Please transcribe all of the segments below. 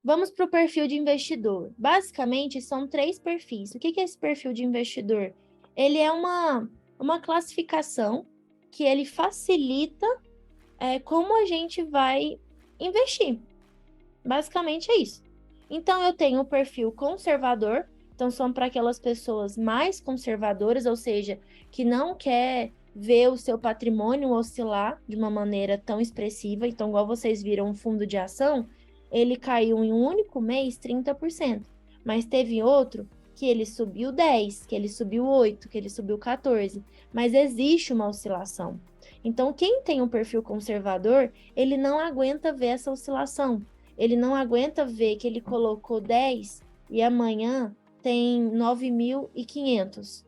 Vamos para o perfil de investidor. Basicamente, são 3 perfis. O que é esse perfil de investidor? Ele é uma classificação que ele facilita como a gente vai investir. Basicamente é isso. Então, eu tenho o perfil conservador. Então, são para aquelas pessoas mais conservadoras, ou seja, que não quer ver o seu patrimônio oscilar de uma maneira tão expressiva. Então, igual vocês viram, um fundo de ação, ele caiu em um único mês 30%. Mas teve outro que ele subiu 10%, que ele subiu 8%, que ele subiu 14%. Mas existe uma oscilação. Então, quem tem um perfil conservador, ele não aguenta ver essa oscilação. Ele não aguenta ver que ele colocou 10 e amanhã tem 9.500,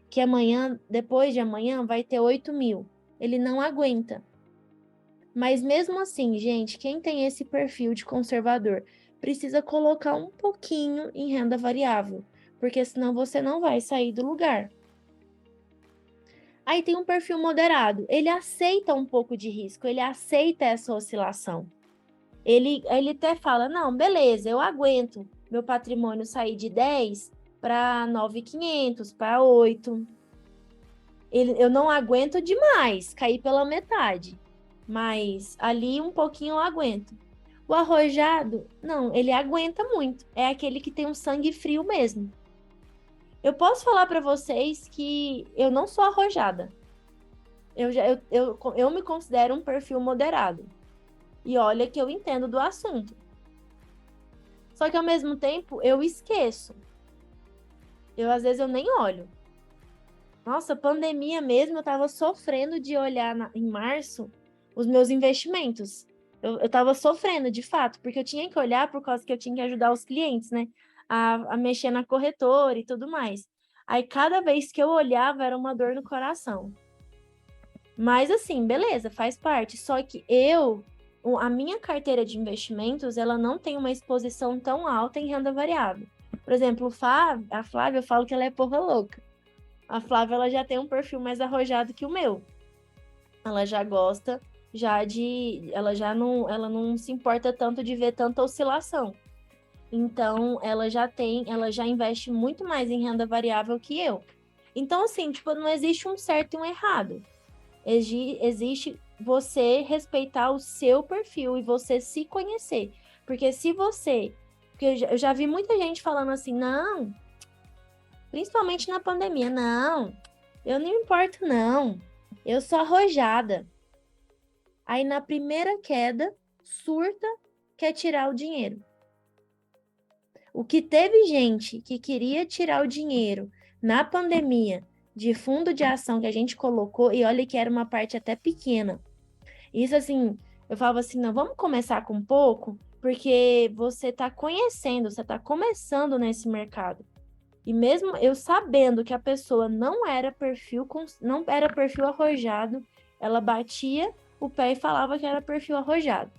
que amanhã, depois de amanhã, vai ter 8.000. Ele não aguenta. Mas mesmo assim, gente, quem tem esse perfil de conservador precisa colocar um pouquinho em renda variável, porque senão você não vai sair do lugar. Aí tem um perfil moderado, ele aceita um pouco de risco, ele aceita essa oscilação. Ele até fala, não, beleza, eu aguento meu patrimônio sair de 10 para 9.500, para 8. Eu não aguento demais, cair pela metade, mas ali um pouquinho eu aguento. O arrojado, não, ele aguenta muito, é aquele que tem um sangue frio mesmo. Eu posso falar para vocês que eu não sou arrojada. Eu me considero um perfil moderado. E olha que eu entendo do assunto. Só que ao mesmo tempo eu esqueço. Às vezes eu nem olho. Nossa, pandemia mesmo, eu tava sofrendo de olhar em março os meus investimentos. Eu tava sofrendo, de fato, porque eu tinha que olhar por causa que eu tinha que ajudar os clientes, né? A mexer na corretora e tudo mais. Aí cada vez que eu olhava era uma dor no coração. Mas assim, beleza, faz parte. Só que a minha carteira de investimentos, ela não tem uma exposição tão alta em renda variável. Por exemplo, a Flávia, eu falo que ela é porra louca. A Flávia, ela já tem um perfil mais arrojado que o meu. Ela já gosta ela não se importa tanto de ver tanta oscilação. Então, ela já investe muito mais em renda variável que eu. Então, assim, tipo, não existe um certo e um errado. Existe você respeitar o seu perfil e você se conhecer. Porque porque eu já vi muita gente falando assim, não, principalmente na pandemia, não, eu não me importo, não, eu sou arrojada. Aí na primeira queda, surta, quer tirar o dinheiro. O que teve gente que queria tirar o dinheiro na pandemia de fundo de ação que a gente colocou, e olha que era uma parte até pequena. Isso assim, eu falava assim, não, vamos começar com um pouco, porque você está conhecendo, você está começando nesse mercado. E mesmo eu sabendo que a pessoa não era perfil arrojado, ela batia o pé e falava que era perfil arrojado.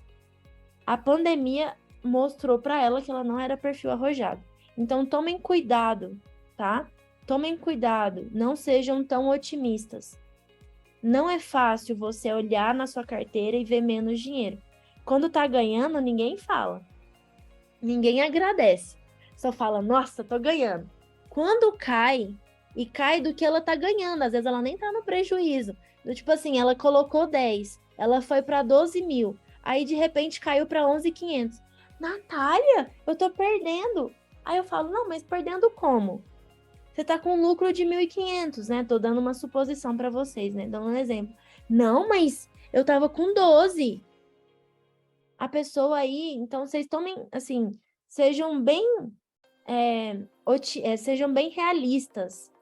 A pandemia mostrou para ela que ela não era perfil arrojado. Então tomem cuidado, tá? Tomem cuidado, não sejam tão otimistas. Não é fácil você olhar na sua carteira e ver menos dinheiro. Quando tá ganhando, ninguém fala. Ninguém agradece. Só fala, nossa, tô ganhando. Quando cai, e cai do que ela tá ganhando, às vezes ela nem tá no prejuízo. Tipo assim, ela colocou 10, ela foi para 12 mil, aí de repente caiu para 11.500. Natália, eu tô perdendo. Aí eu falo, não, mas perdendo como? Você tá com um lucro de 1.500, né? Tô dando uma suposição para vocês, né? Dando um exemplo. Não, mas eu tava com 12. A pessoa aí, então vocês tomem, assim, sejam bem, sejam bem realistas,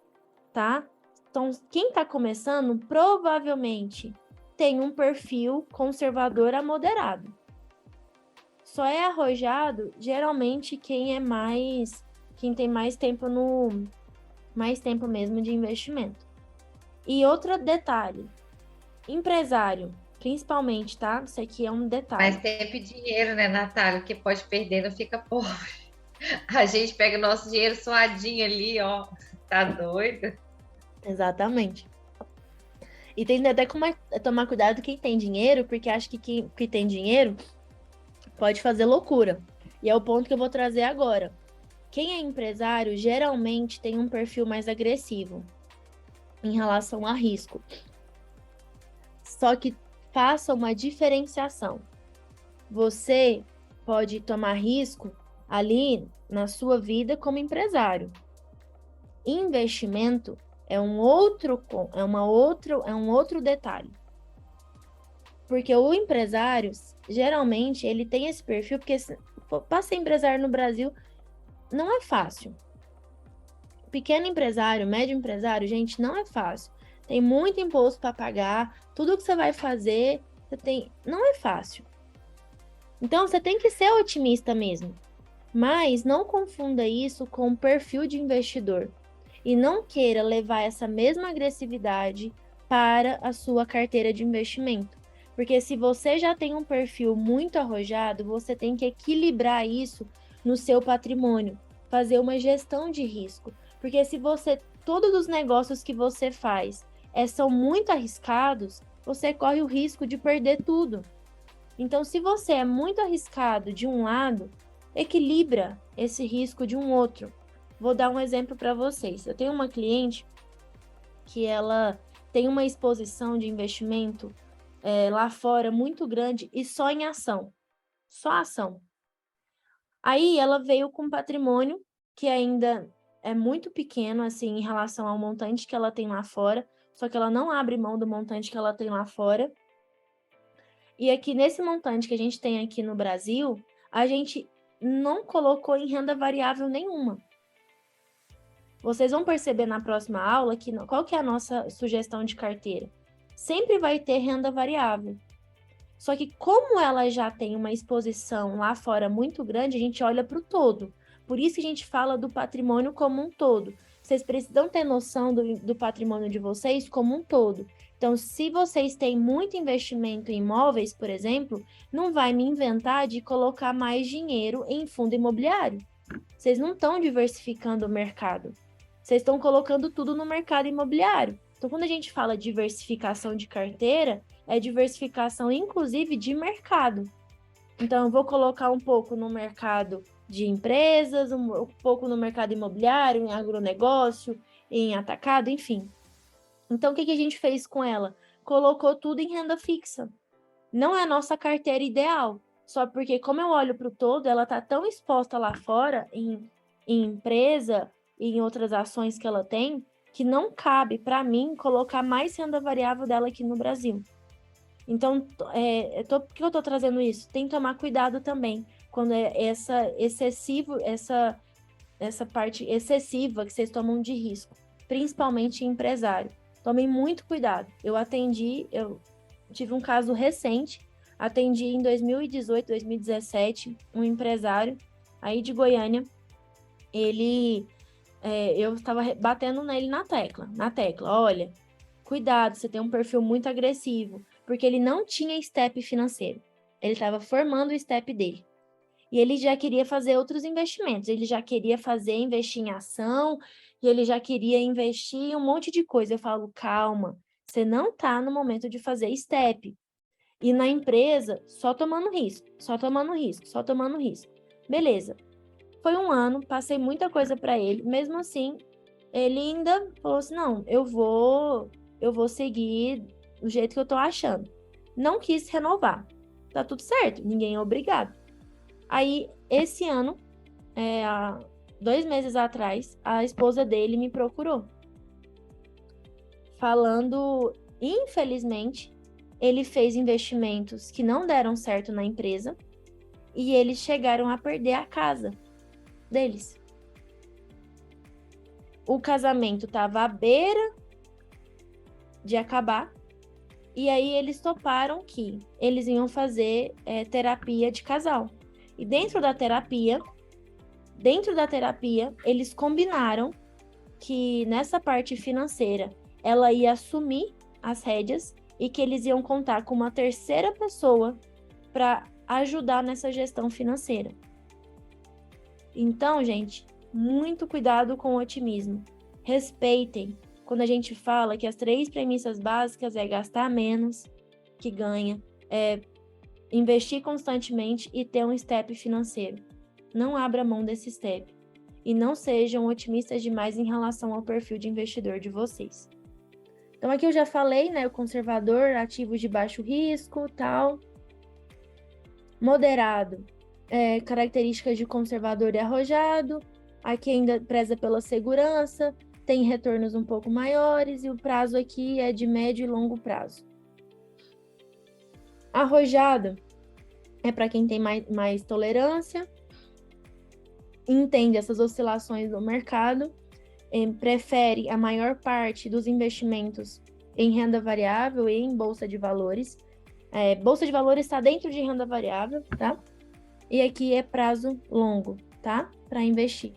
tá? Então, quem tá começando, provavelmente tem um perfil conservador a moderado. Só é arrojado, geralmente, quem tem mais tempo mesmo de investimento. E outro detalhe, empresário, principalmente, tá? Isso aqui é um detalhe. Mais tempo e dinheiro, né, Natália? Que pode perder, não fica pobre. A gente pega o nosso dinheiro suadinho ali, ó. Tá doido? Exatamente. E tem até como tomar cuidado quem tem dinheiro, porque acha que quem que tem dinheiro pode fazer loucura. E é o ponto que eu vou trazer agora. Quem é empresário geralmente tem um perfil mais agressivo em relação a risco. Só que faça uma diferenciação. Você pode tomar risco ali na sua vida como empresário. Investimento é um outro detalhe. Porque o empresário, geralmente, ele tem esse perfil, porque para ser empresário no Brasil não é fácil. Pequeno empresário, médio empresário, gente, não é fácil. Tem muito imposto para pagar, tudo que você vai fazer, não é fácil. Então, você tem que ser otimista mesmo. Mas não confunda isso com o perfil de investidor. E não queira levar essa mesma agressividade para a sua carteira de investimento. Porque se você já tem um perfil muito arrojado, você tem que equilibrar isso no seu patrimônio, fazer uma gestão de risco. Porque se todos os negócios que você faz são muito arriscados, você corre o risco de perder tudo. Então, se você é muito arriscado de um lado, equilibra esse risco de um outro. Vou dar um exemplo para vocês. Eu tenho uma cliente que ela tem uma exposição de investimento lá fora muito grande e só em ação. Só ação. Aí ela veio com um patrimônio que ainda é muito pequeno, assim, em relação ao montante que ela tem lá fora, só que ela não abre mão do montante que ela tem lá fora. E aqui nesse montante que a gente tem aqui no Brasil, a gente não colocou em renda variável nenhuma. Vocês vão perceber na próxima aula qual que é a nossa sugestão de carteira. Sempre vai ter renda variável. Só que como ela já tem uma exposição lá fora muito grande, a gente olha para o todo. Por isso que a gente fala do patrimônio como um todo. Vocês precisam ter noção do patrimônio de vocês como um todo. Então, se vocês têm muito investimento em imóveis, por exemplo, não vai me inventar de colocar mais dinheiro em fundo imobiliário. Vocês não estão diversificando o mercado. Vocês estão colocando tudo no mercado imobiliário. Então, quando a gente fala diversificação de carteira, é diversificação, inclusive, de mercado. Então, eu vou colocar um pouco no mercado de empresas, um pouco no mercado imobiliário, em agronegócio, em atacado, enfim. Então, o que a gente fez com ela? Colocou tudo em renda fixa. Não é a nossa carteira ideal, só porque, como eu olho para o todo, ela está tão exposta lá fora, em empresa e em outras ações que ela tem, que não cabe para mim colocar mais renda variável dela aqui no Brasil. Então, por que eu estou trazendo isso? Tem que tomar cuidado também, quando é essa parte excessiva que vocês tomam de risco, principalmente em empresário. Tomem muito cuidado. Eu tive um caso recente, atendi em 2018, 2017, um empresário aí de Goiânia. Eu estava batendo nele na tecla, olha, cuidado, você tem um perfil muito agressivo, porque ele não tinha step financeiro, ele estava formando o step dele. E ele já queria fazer outros investimentos, ele já queria investir em ação, e ele já queria investir em um monte de coisa. Eu falo, calma, você não está no momento de fazer step. E na empresa, só tomando risco, só tomando risco, só tomando risco. Beleza. Foi um ano, passei muita coisa para ele, mesmo assim, ele ainda falou assim, não, eu vou seguir do jeito que eu tô achando. Não quis renovar. Tá tudo certo, ninguém é obrigado. Aí, esse ano, há 2 meses atrás, a esposa dele me procurou. Falando, infelizmente, ele fez investimentos que não deram certo na empresa e eles chegaram a perder a casa deles. O casamento estava à beira de acabar e aí eles toparam que eles iam fazer terapia de casal. E dentro da terapia, eles combinaram que nessa parte financeira ela ia assumir as rédeas e que eles iam contar com uma terceira pessoa para ajudar nessa gestão financeira. Então, gente, muito cuidado com o otimismo. Respeitem quando a gente fala que as 3 premissas básicas é gastar menos que ganha, investir constantemente e ter um step financeiro. Não abra mão desse step. E não sejam otimistas demais em relação ao perfil de investidor de vocês. Então, aqui eu já falei, né? O conservador, ativos de baixo risco, tal. Moderado, características de conservador e arrojado. Aqui ainda preza pela segurança, tem retornos um pouco maiores e o prazo aqui é de médio e longo prazo. Arrojado é para quem tem mais tolerância, entende essas oscilações do mercado, prefere a maior parte dos investimentos em renda variável e em bolsa de valores. Bolsa de valores está dentro de renda variável, tá? E aqui é prazo longo, tá? Para investir.